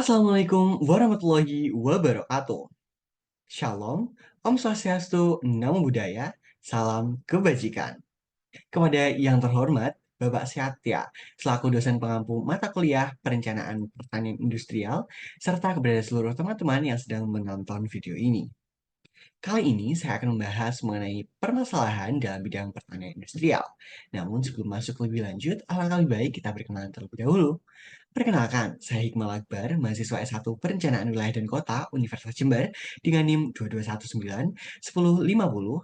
Assalamualaikum warahmatullahi wabarakatuh. Shalom, Om Swastiastu, Namo Buddhaya, salam kebajikan. Kepada yang terhormat, Bapak Sehatya, selaku dosen pengampu mata kuliah Perencanaan Pertanian Industrial, serta kepada seluruh teman-teman yang sedang menonton video ini. Kali ini saya akan membahas mengenai permasalahan dalam bidang pertanian industrial. Namun sebelum masuk lebih lanjut, alangkah lebih baik kita berkenalan terlebih dahulu. Perkenalkan, saya Hikmal Akbar, mahasiswa S1 Perencanaan Wilayah dan Kota Universitas Jember dengan NIM 2219 1050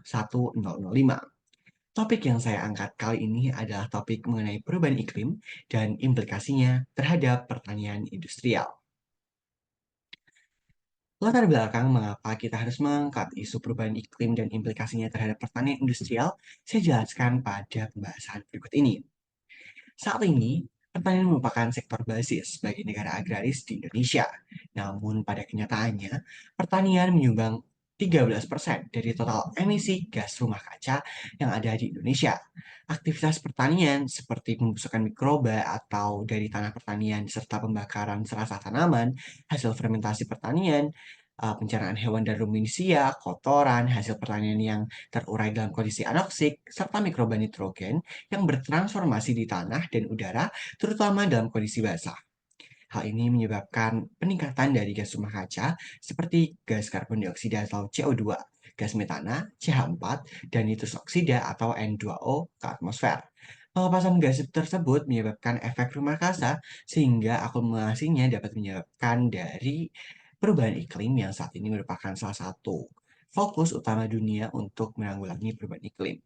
1005. Topik yang saya angkat kali ini adalah topik mengenai perubahan iklim dan implikasinya terhadap pertanian industrial. Latar belakang mengapa kita harus mengangkat isu perubahan iklim dan implikasinya terhadap pertanian industrial, saya jelaskan pada pembahasan berikut ini. Saat ini, pertanian merupakan sektor basis bagi negara agraris di Indonesia. Namun pada kenyataannya, pertanian menyumbang 13% dari total emisi gas rumah kaca yang ada di Indonesia. Aktivitas pertanian seperti pembusukan mikroba atau dari tanah pertanian serta pembakaran serasa tanaman, hasil fermentasi pertanian, pencernaan hewan dan ruminsia, kotoran, hasil pertanian yang terurai dalam kondisi anoksik, serta mikroba nitrogen yang bertransformasi di tanah dan udara, terutama dalam kondisi basah. Hal ini menyebabkan peningkatan dari gas rumah kaca seperti gas karbon dioksida atau CO2, gas metana, CH4, dan nitrus oksida atau N2O ke atmosfer. Pelepasan gas tersebut menyebabkan efek rumah kaca sehingga akumulasinya dapat menyebabkan dari perubahan iklim yang saat ini merupakan salah satu fokus utama dunia untuk menanggulangi perubahan iklim.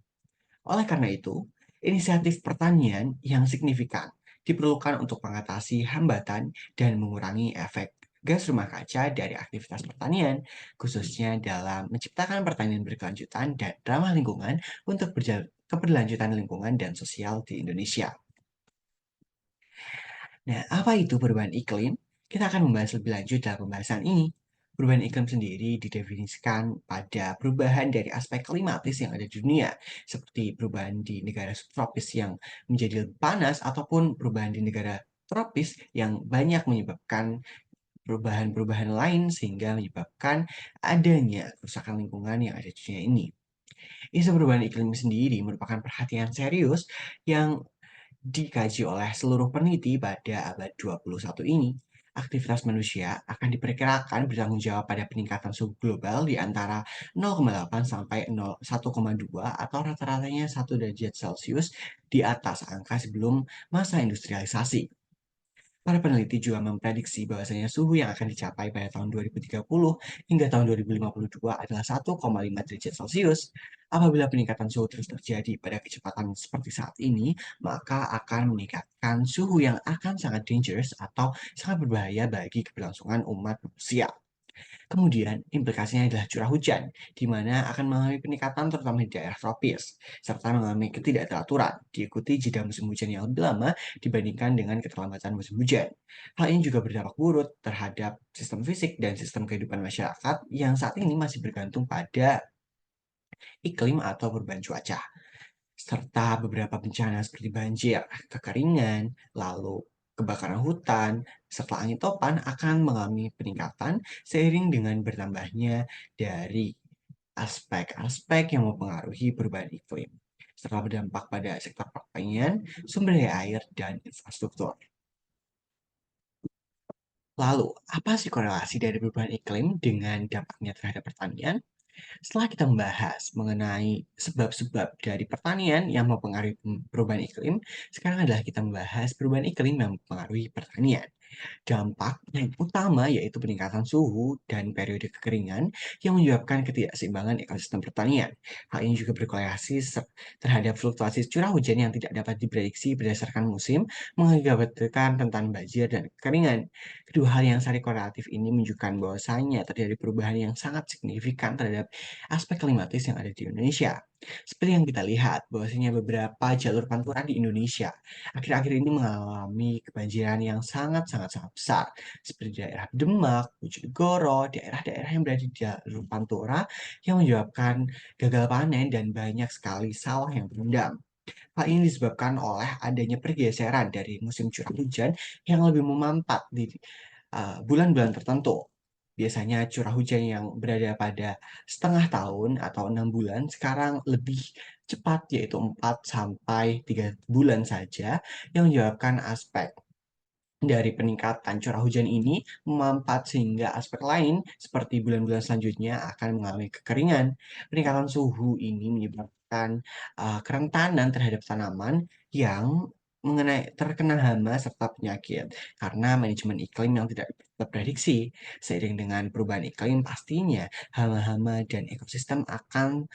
Oleh karena itu, inisiatif pertanian yang signifikan diperlukan untuk mengatasi hambatan dan mengurangi efek gas rumah kaca dari aktivitas pertanian, khususnya dalam menciptakan pertanian berkelanjutan dan ramah lingkungan untuk keberlanjutan lingkungan dan sosial di Indonesia. Nah, apa itu perubahan iklim? Kita akan membahas lebih lanjut dalam pembahasan ini. Perubahan iklim sendiri didefinisikan pada perubahan dari aspek klimatis yang ada di dunia, seperti perubahan di negara subtropis yang menjadi lebih panas ataupun perubahan di negara tropis yang banyak menyebabkan perubahan-perubahan lain sehingga menyebabkan adanya kerusakan lingkungan yang ada di dunia ini. Isu perubahan iklim sendiri merupakan perhatian serius yang dikaji oleh seluruh peneliti pada abad 21 ini. Aktivitas manusia akan diperkirakan bertanggung jawab pada peningkatan suhu global di antara 0,8 sampai 1,2 atau rata-ratanya 1 derajat Celcius di atas angka sebelum masa industrialisasi. Para peneliti juga memprediksi bahwasanya suhu yang akan dicapai pada tahun 2030 hingga tahun 2052 adalah 1,5 derajat Celcius. Apabila peningkatan suhu terus terjadi pada kecepatan seperti saat ini, maka akan meningkatkan suhu yang akan sangat dangerous atau sangat berbahaya bagi keberlangsungan umat manusia. Kemudian, implikasinya adalah curah hujan, di mana akan mengalami peningkatan terutama di daerah tropis, serta mengalami ketidakteraturan, diikuti jeda musim hujan yang lebih lama dibandingkan dengan keterlambatan musim hujan. Hal ini juga berdampak buruk terhadap sistem fisik dan sistem kehidupan masyarakat yang saat ini masih bergantung pada iklim atau perubahan cuaca serta beberapa bencana seperti banjir, kekeringan, lalu kebakaran hutan, serta angin topan akan mengalami peningkatan seiring dengan bertambahnya dari aspek-aspek yang mempengaruhi perubahan iklim, serta berdampak pada sektor pertanian, sumber daya air, dan infrastruktur. Lalu, apa sih korelasi dari perubahan iklim dengan dampaknya terhadap pertanian? Setelah kita membahas mengenai sebab-sebab dari pertanian yang mempengaruhi perubahan iklim, sekarang adalah kita membahas perubahan iklim yang mempengaruhi pertanian. Dampak yang utama yaitu peningkatan suhu dan periode kekeringan yang menyebabkan ketidakseimbangan ekosistem pertanian. Hal ini juga berkorelasi terhadap fluktuasi curah hujan yang tidak dapat diprediksi berdasarkan musim, mengakibatkan rentan banjir dan kekeringan. Kedua hal yang saling korelatif ini menunjukkan bahwasanya terjadi perubahan yang sangat signifikan terhadap aspek klimatis yang ada di Indonesia. Seperti yang kita lihat, bahwasanya beberapa jalur pantura di Indonesia akhir-akhir ini mengalami kebanjiran yang sangat-sangat besar, seperti daerah Demak, Bojonegoro, daerah-daerah yang berada di jalur pantura yang menyebabkan gagal panen dan banyak sekali sawah yang berendam. Hal ini disebabkan oleh adanya pergeseran dari musim curah hujan yang lebih memampat di bulan-bulan tertentu. Biasanya curah hujan yang berada pada setengah tahun atau 6 bulan sekarang lebih cepat, yaitu 4 sampai 3 bulan saja, yang menyebabkan aspek dari peningkatan curah hujan ini memampat sehingga aspek lain seperti bulan-bulan selanjutnya akan mengalami kekeringan. Peningkatan suhu ini menyebabkan kerentanan terhadap tanaman yang terkena hama serta penyakit karena manajemen iklim yang tidak terprediksi. Seiring dengan perubahan iklim, pastinya hama-hama dan ekosistem akan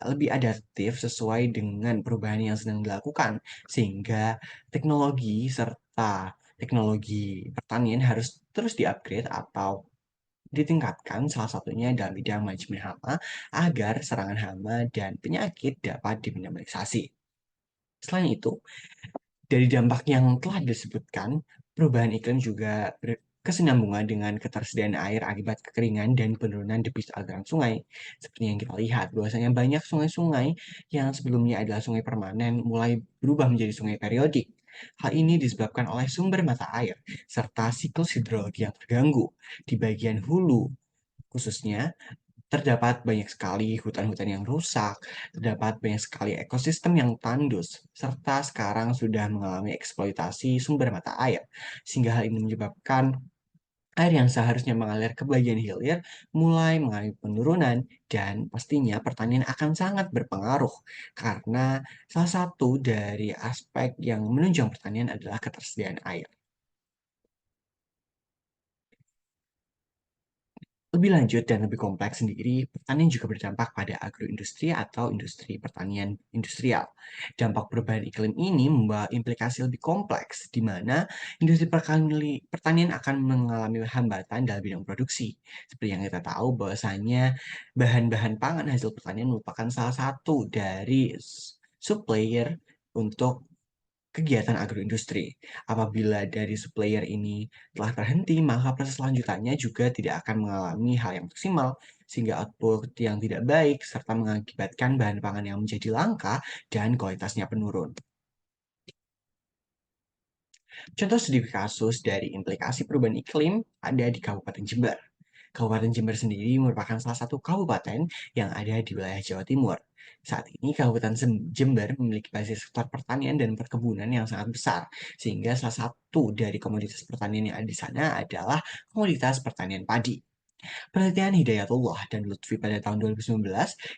lebih adaptif sesuai dengan perubahan yang sedang dilakukan, sehingga teknologi pertanian harus terus di-upgrade atau ditingkatkan, salah satunya dalam bidang manajemen hama agar serangan hama dan penyakit dapat diminimalisasi. Selain itu, dari dampak yang telah disebutkan, perubahan iklim juga berkesinambungan dengan ketersediaan air akibat kekeringan dan penurunan debit aliran sungai. Seperti yang kita lihat, bahwasanya banyak sungai-sungai yang sebelumnya adalah sungai permanen mulai berubah menjadi sungai periodik. Hal ini disebabkan oleh sumber mata air serta siklus hidrologi yang terganggu. Di bagian hulu, khususnya terdapat banyak sekali hutan-hutan yang rusak, terdapat banyak sekali ekosistem yang tandus, serta sekarang sudah mengalami eksploitasi sumber mata air, sehingga hal ini menyebabkan air yang seharusnya mengalir ke bagian hilir mulai mengalami penurunan, dan pastinya pertanian akan sangat berpengaruh karena salah satu dari aspek yang menunjang pertanian adalah ketersediaan air. Lebih lanjut dan lebih kompleks sendiri, pertanian juga berdampak pada agroindustri atau industri pertanian industrial. Dampak perubahan iklim ini membawa implikasi lebih kompleks, di mana industri pertanian akan mengalami hambatan dalam bidang produksi. Seperti yang kita tahu bahwasanya bahan-bahan pangan hasil pertanian merupakan salah satu dari supplier untuk kegiatan agroindustri. Apabila dari supplier ini telah terhenti, maka proses lanjutannya juga tidak akan mengalami hal yang maksimal, sehingga output yang tidak baik, serta mengakibatkan bahan pangan yang menjadi langka dan kualitasnya penurun. Contoh studi kasus dari implikasi perubahan iklim ada di Kabupaten Jember. Kabupaten Jember sendiri merupakan salah satu kabupaten yang ada di wilayah Jawa Timur. Saat ini Kabupaten Jember memiliki basis sektor pertanian dan perkebunan yang sangat besar, sehingga salah satu dari komoditas pertanian yang ada di sana adalah komoditas pertanian padi. Penelitian Hidayatullah dan Lutfi pada tahun 2019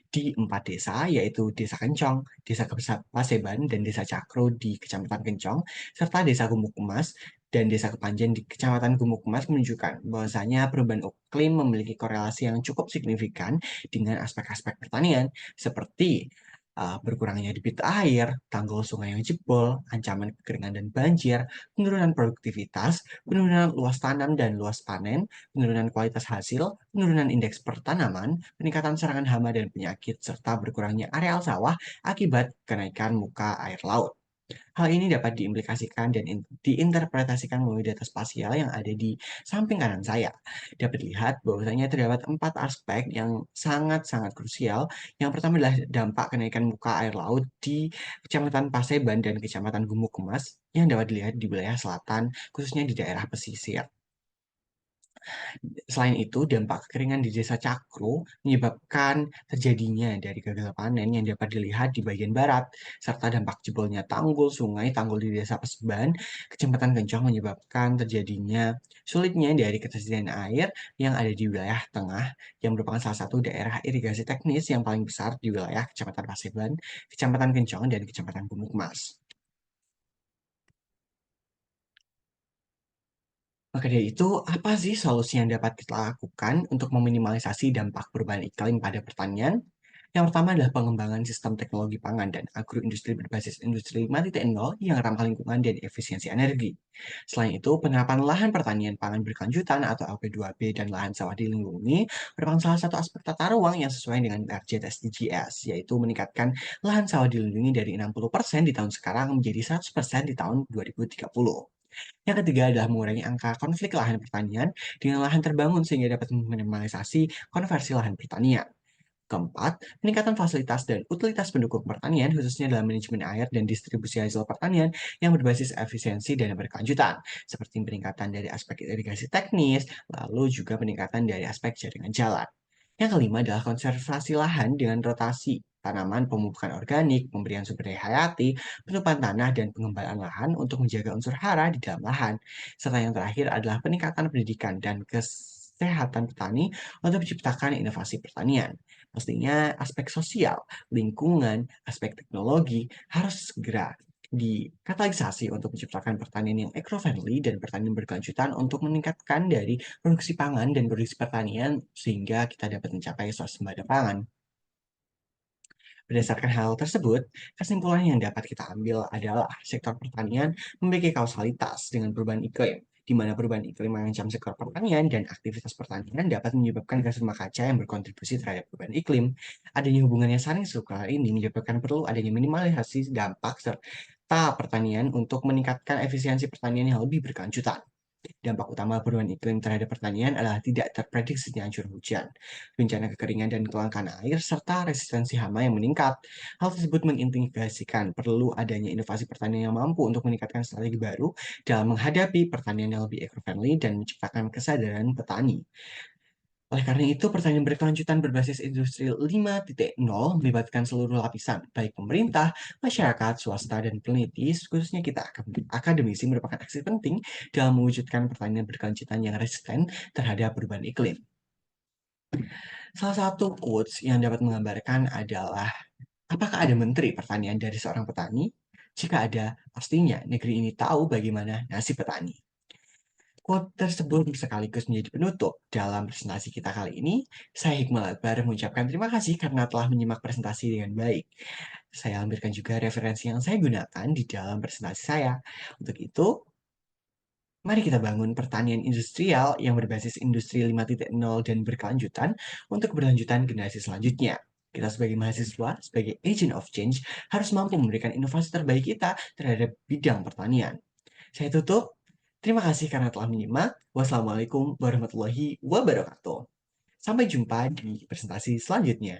di 4 desa, yaitu Desa Kencong, Desa Paseban, dan Desa Cakro di Kecamatan Kencong, serta Desa Gumuk Emas dan Desa Kepanjen di Kecamatan Gumuk Emas menunjukkan bahwasanya perubahan iklim memiliki korelasi yang cukup signifikan dengan aspek-aspek pertanian, seperti berkurangnya debit air, tanggul sungai yang jebol, ancaman kekeringan dan banjir, penurunan produktivitas, penurunan luas tanam dan luas panen, penurunan kualitas hasil, penurunan indeks pertanaman, peningkatan serangan hama dan penyakit, serta berkurangnya areal sawah akibat kenaikan muka air laut. Hal ini dapat diimplikasikan dan diinterpretasikan melalui data spasial yang ada di samping kanan saya. Dapat dilihat bahwasanya terdapat 4 aspek yang sangat-sangat krusial. Yang pertama adalah dampak kenaikan muka air laut di Kecamatan Paseban dan Kecamatan Gumuk Emas yang dapat dilihat di wilayah selatan, khususnya di daerah pesisir. Selain itu, dampak kekeringan di Desa Cakro menyebabkan terjadinya dari gagal panen yang dapat dilihat di bagian barat, serta dampak jebolnya tanggul sungai tanggul di Desa Paseban, Kecamatan Kencong menyebabkan terjadinya sulitnya dari ketersediaan air yang ada di wilayah tengah, yang merupakan salah satu daerah irigasi teknis yang paling besar di wilayah Kecamatan Paseban, Kecamatan Kencong, dan Kecamatan Gumukmas. Maka dari itu, apa sih solusi yang dapat kita lakukan untuk meminimalisasi dampak perubahan iklim pada pertanian? Yang pertama adalah pengembangan sistem teknologi pangan dan agroindustri berbasis industri 5.0 yang ramah lingkungan dan efisiensi energi. Selain itu, penerapan lahan pertanian pangan berkelanjutan atau LP2B dan lahan sawah dilindungi merupakan salah satu aspek tata ruang yang sesuai dengan target SDGs, yaitu meningkatkan lahan sawah dilindungi dari 60% di tahun sekarang menjadi 100% di tahun 2030. Yang ketiga adalah mengurangi angka konflik lahan pertanian dengan lahan terbangun sehingga dapat meminimalisasi konversi lahan pertanian. Keempat, peningkatan fasilitas dan utilitas pendukung pertanian khususnya dalam manajemen air dan distribusi hasil pertanian yang berbasis efisiensi dan berkelanjutan, seperti peningkatan dari aspek irigasi teknis, lalu juga peningkatan dari aspek jaringan jalan. Yang kelima adalah konservasi lahan dengan rotasi tanaman, pemupukan organik, pemberian sumber daya hayati, penutupan tanah, dan pengembalaan lahan untuk menjaga unsur hara di dalam lahan. Serta yang terakhir adalah peningkatan pendidikan dan kesehatan petani untuk menciptakan inovasi pertanian. Pastinya aspek sosial, lingkungan, aspek teknologi harus segera dikatalisasi untuk menciptakan pertanian yang eco-friendly dan pertanian berkelanjutan untuk meningkatkan dari produksi pangan dan produksi pertanian sehingga kita dapat mencapai swasembada pangan. Berdasarkan hal tersebut, kesimpulan yang dapat kita ambil adalah sektor pertanian memiliki kausalitas dengan perubahan iklim, di mana perubahan iklim mengancam sektor pertanian dan aktivitas pertanian dapat menyebabkan gas rumah kaca yang berkontribusi terhadap perubahan iklim. Adanya hubungan yang saling struktural ini menyebabkan perlu adanya minimalisasi dampak serta pertanian untuk meningkatkan efisiensi pertanian yang lebih berkelanjutan. Dampak utama perubahan iklim terhadap pertanian adalah tidak terprediksinya curah hujan, bencana kekeringan dan kelangkaan air, serta resistensi hama yang meningkat. Hal tersebut mengindikasikan perlu adanya inovasi pertanian yang mampu untuk meningkatkan strategi baru dalam menghadapi pertanian yang lebih eco-friendly dan menciptakan kesadaran petani. Oleh karena itu, pertanian berkelanjutan berbasis industri 5.0 melibatkan seluruh lapisan, baik pemerintah, masyarakat, swasta, dan peneliti, khususnya kita akademisi merupakan aksi penting dalam mewujudkan pertanian berkelanjutan yang resisten terhadap perubahan iklim. Salah satu quotes yang dapat menggambarkan adalah, apakah ada menteri pertanian dari seorang petani? Jika ada, pastinya negeri ini tahu bagaimana nasib petani. Quote tersebut sekaligus menjadi penutup dalam presentasi kita kali ini. Saya Hikmal Akbar mengucapkan terima kasih karena telah menyimak presentasi dengan baik. Saya lampirkan juga referensi yang saya gunakan di dalam presentasi saya. Untuk itu, mari kita bangun pertanian industrial yang berbasis industri 5.0 dan berkelanjutan untuk keberlanjutan generasi selanjutnya. Kita sebagai mahasiswa, sebagai agent of change, harus mampu memberikan inovasi terbaik kita terhadap bidang pertanian. Saya tutup. Terima kasih karena telah menyimak. Wassalamualaikum warahmatullahi wabarakatuh. Sampai jumpa di presentasi selanjutnya.